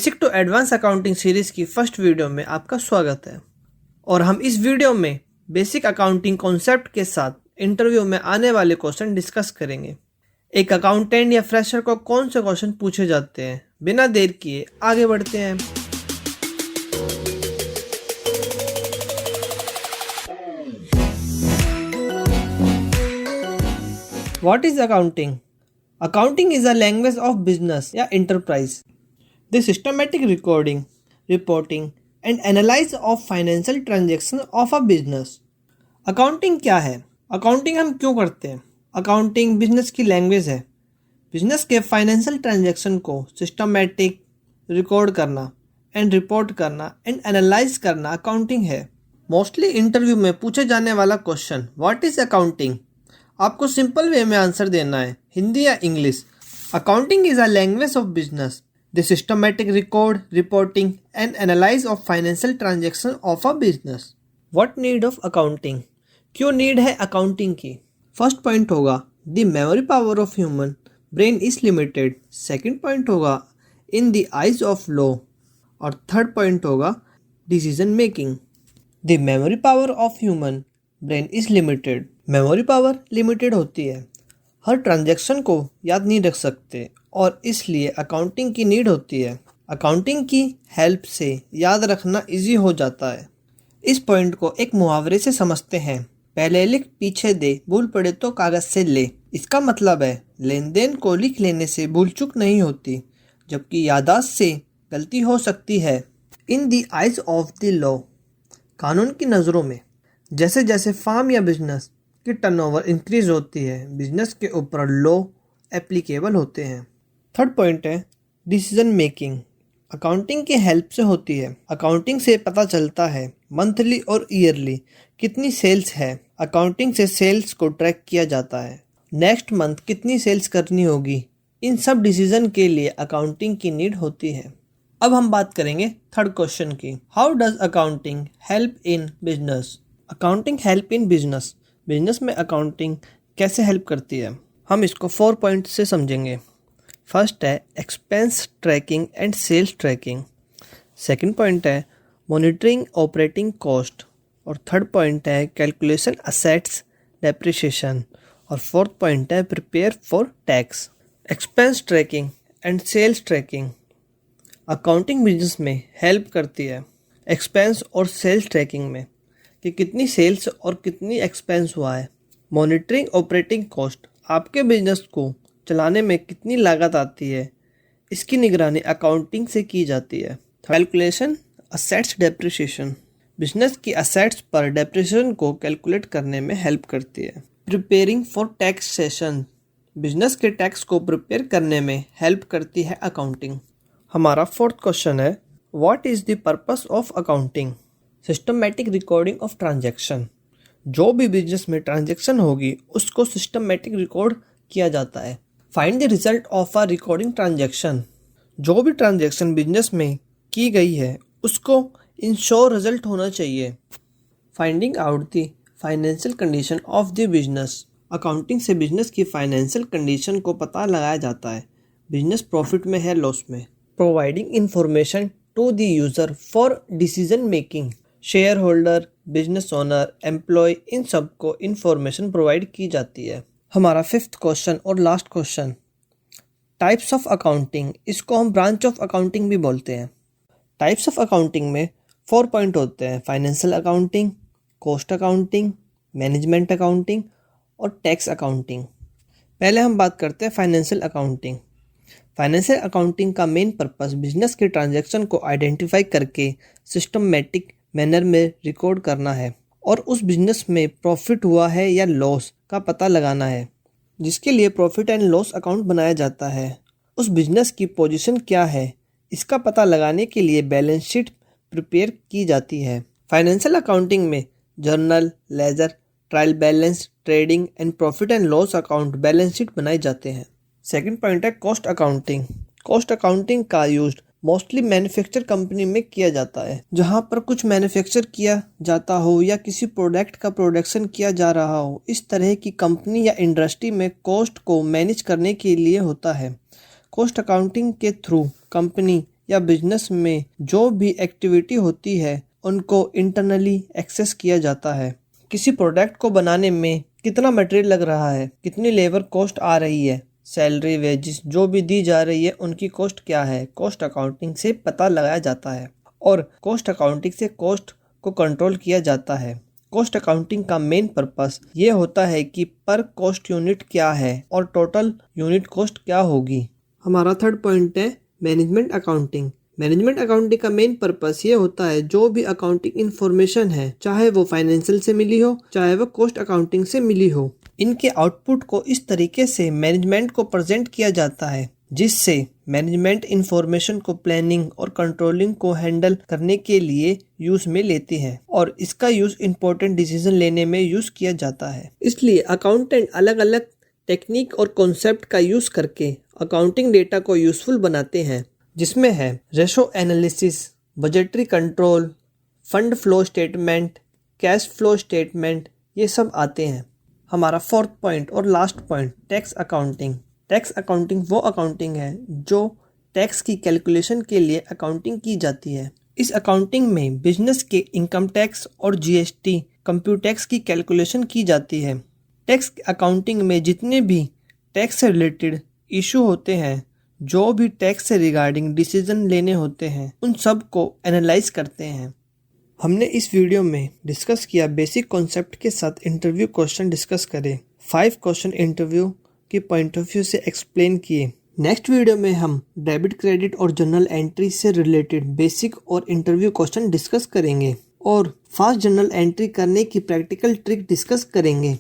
Basic to advance accounting series की first video में आपका स्वागत है। और हम इस वीडियो में बेसिक अकाउंटिंग कॉन्सेप्ट के साथ इंटरव्यू में आने वाले क्वेश्चन डिस्कस करेंगे। एक अकाउंटेंट या फ्रेशर को कौन से क्वेश्चन पूछे जाते हैं, बिना देर किए आगे बढ़ते हैं। What is accounting? Accounting is a language of business या enterprise. The systematic recording, reporting and analysis of financial transaction of a business. Accounting क्या है? Accounting हम क्यों करते हैं? Accounting बिजनेस की लैंग्वेज है। बिजनेस के फाइनेंशियल ट्रांजैक्शन को सिस्टमैटिक रिकॉर्ड करना एंड रिपोर्ट करना एंड एनालाइज करना अकाउंटिंग है। मोस्टली इंटरव्यू में पूछे जाने वाला क्वेश्चन व्हाट इज अकाउंटिंग, आपको सिंपल वे में आंसर देना है, हिंदी या English. Accounting is a language of business, the systematic record, reporting and analyse of financial transaction of a business. What need of accounting, क्यों नीड है accounting की। First point होगा the memory power of human brain is limited. Second point होगा in the eyes of law. और third point होगा decision making. The memory power of human brain is limited. Memory power limited होती है, हर transaction को याद नहीं रख सकते और इसलिए अकाउंटिंग की नीड होती है। अकाउंटिंग की हेल्प से याद रखना इजी हो जाता है। इस पॉइंट को एक मुहावरे से समझते हैं, पहले लिख पीछे दे, भूल पड़े तो कागज से ले। इसका मतलब है लेन देन को लिख लेने से भूल चूक नहीं होती, जबकि याददाश्त से गलती हो सकती है। इन the eyes of the law, कानून की नज़रों में जैसे जैसे फार्म या बिजनेस की टर्नओवर इंक्रीज होती है, बिजनेस के ऊपर लॉ एप्लीकेबल होते हैं। थर्ड पॉइंट है डिसीजन मेकिंग, अकाउंटिंग की हेल्प से होती है। अकाउंटिंग से पता चलता है मंथली और ईयरली कितनी सेल्स है। अकाउंटिंग से सेल्स को ट्रैक किया जाता है, नेक्स्ट मंथ कितनी सेल्स करनी होगी। इन सब डिसीजन के लिए अकाउंटिंग की नीड होती है। अब हम बात करेंगे थर्ड क्वेश्चन की, how does accounting help in business. Accounting help in business, business में अकाउंटिंग कैसे हेल्प करती है, हम इसको 4 पॉइंट से समझेंगे। फर्स्ट है expense tracking and sales tracking. Second point है मॉनिटरिंग ऑपरेटिंग कॉस्ट। और थर्ड पॉइंट है कैलकुलेशन असेट्स डेप्रिसिएशन। और फोर्थ पॉइंट है prepare for tax. Expense tracking and sales tracking accounting business में हेल्प करती है एक्सपेंस और सेल्स ट्रैकिंग में, कि कितनी सेल्स और कितनी एक्सपेंस हुआ है। मॉनिटरिंग ऑपरेटिंग कॉस्ट, आपके बिजनेस को चलाने में कितनी लागत आती है, इसकी निगरानी अकाउंटिंग से की जाती है। कैलकुलेशन असेट्स डेप्रिसिएशन, बिजनेस की असेट्स पर डेप्रिसिएशन को कैलकुलेट करने में हेल्प करती है। प्रिपेयरिंग फॉर टैक्सेशन, बिजनेस के टैक्स को प्रिपेयर करने में हेल्प करती है अकाउंटिंग। हमारा फोर्थ क्वेश्चन है what is the purpose of accounting. Systematic recording of transaction, जो भी बिजनेस में ट्रांजैक्शन होगी उसको सिस्टमैटिक रिकॉर्ड किया जाता है। Find the result of a recording transaction, जो भी ट्रांजैक्शन बिजनेस में की गई है उसको इंश्योर रिजल्ट होना चाहिए। Finding out the financial condition of the business, accounting से बिजनेस की फाइनेंशियल कंडीशन को पता लगाया जाता है, बिजनेस प्रॉफिट में है लॉस में। Providing information to the user for decision making, shareholder, business owner, employ, इन सब को इंफॉर्मेशन प्रोवाइड की जाती है। हमारा फिफ्थ क्वेश्चन और last question, types of accounting, इसको हम ब्रांच ऑफ अकाउंटिंग भी बोलते हैं। टाइप्स ऑफ अकाउंटिंग में 4 पॉइंट होते हैं, financial accounting, cost accounting, management accounting और टैक्स अकाउंटिंग। पहले हम बात करते हैं फाइनेंशियल अकाउंटिंग। फाइनेंशियल अकाउंटिंग का मेन पर्पस बिजनेस के ट्रांजैक्शन को आइडेंटिफाई करके सिस्टमैटिक मैनर में रिकॉर्ड करना है और उस बिजनेस में प्रॉफिट हुआ है या लॉस का पता लगाना है, जिसके लिए प्रॉफिट एंड लॉस अकाउंट बनाया जाता है। उस बिजनेस की पोजीशन क्या है, इसका पता लगाने के लिए बैलेंस शीट प्रिपेयर की जाती है। फाइनेंशियल अकाउंटिंग में journal, ledger, trial balance, trading and profit and loss account balance sheet बनाए जाते हैं। सेकंड पॉइंट है कॉस्ट अकाउंटिंग। कॉस्ट अकाउंटिंग का यूज मोस्टली मैन्युफैक्चर कंपनी में किया जाता है, जहां पर कुछ मैन्युफैक्चर किया जाता हो या किसी प्रोडक्ट का प्रोडक्शन किया जा रहा हो। इस तरह की कंपनी या इंडस्ट्री में कॉस्ट को मैनेज करने के लिए होता है। कॉस्ट अकाउंटिंग के थ्रू कंपनी या बिजनेस में जो भी एक्टिविटी होती है उनको इंटरनली एक्सेस किया जाता है। किसी प्रोडक्ट को बनाने में कितना मटेरियल लग रहा है, कितनी लेबर कॉस्ट आ रही है, सैलरी वेजेस जो भी दी जा रही है उनकी कॉस्ट क्या है, कॉस्ट अकाउंटिंग से पता लगाया जाता है और कॉस्ट अकाउंटिंग से कॉस्ट को कंट्रोल किया जाता है। कॉस्ट अकाउंटिंग का मेन पर्पस ये होता है कि पर कॉस्ट यूनिट क्या है और टोटल यूनिट कॉस्ट क्या होगी। हमारा थर्ड पॉइंट है मैनेजमेंट अकाउंटिंग। मैनेजमेंट अकाउंटिंग का मेन पर्पस ये होता है जो भी अकाउंटिंग इन्फॉर्मेशन है, चाहे वो फाइनेंशियल से मिली हो चाहे वो कॉस्ट अकाउंटिंग से मिली हो, इनके आउटपुट को इस तरीके से मैनेजमेंट को प्रेजेंट किया जाता है जिससे मैनेजमेंट इन्फॉर्मेशन को प्लानिंग और कंट्रोलिंग को हैंडल करने के लिए यूज में लेती है और इसका यूज इंपॉर्टेंट डिसीजन लेने में यूज किया जाता है। इसलिए अकाउंटेंट अलग अलग टेक्निक और कॉन्सेप्ट का यूज करके अकाउंटिंग डेटा को यूजफुल बनाते हैं, जिसमें है ratio analysis, budgetary control, fund flow statement, cash flow statement, ये सब आते हैं। हमारा फोर्थ पॉइंट और last point tax accounting. Tax accounting वो अकाउंटिंग है जो टैक्स की कैलकुलेशन के लिए अकाउंटिंग की जाती है। इस अकाउंटिंग में बिजनेस के इनकम टैक्स और जीएसटी कंप्यूट टैक्स की कैलकुलेशन की जाती है। टैक्स अकाउंटिंग में जितने भी टैक्स से रिलेटेड इशू होते हैं, जो भी टैक्स से रिगार्डिंग डिसीजन लेने होते हैं, उन सब को एनालाइज करते हैं। हमने इस वीडियो में डिस्कस किया बेसिक कॉन्सेप्ट के साथ इंटरव्यू क्वेश्चन डिस्कस करे, 5 क्वेश्चन इंटरव्यू के पॉइंट ऑफ व्यू से एक्सप्लेन किए। नेक्स्ट वीडियो में हम डेबिट, क्रेडिट और जर्नल एंट्री से रिलेटेड बेसिक और इंटरव्यू क्वेश्चन डिस्कस करेंगे और फास्ट जर्नल एंट्री करने की प्रैक्टिकल ट्रिक डिस्कस करेंगे।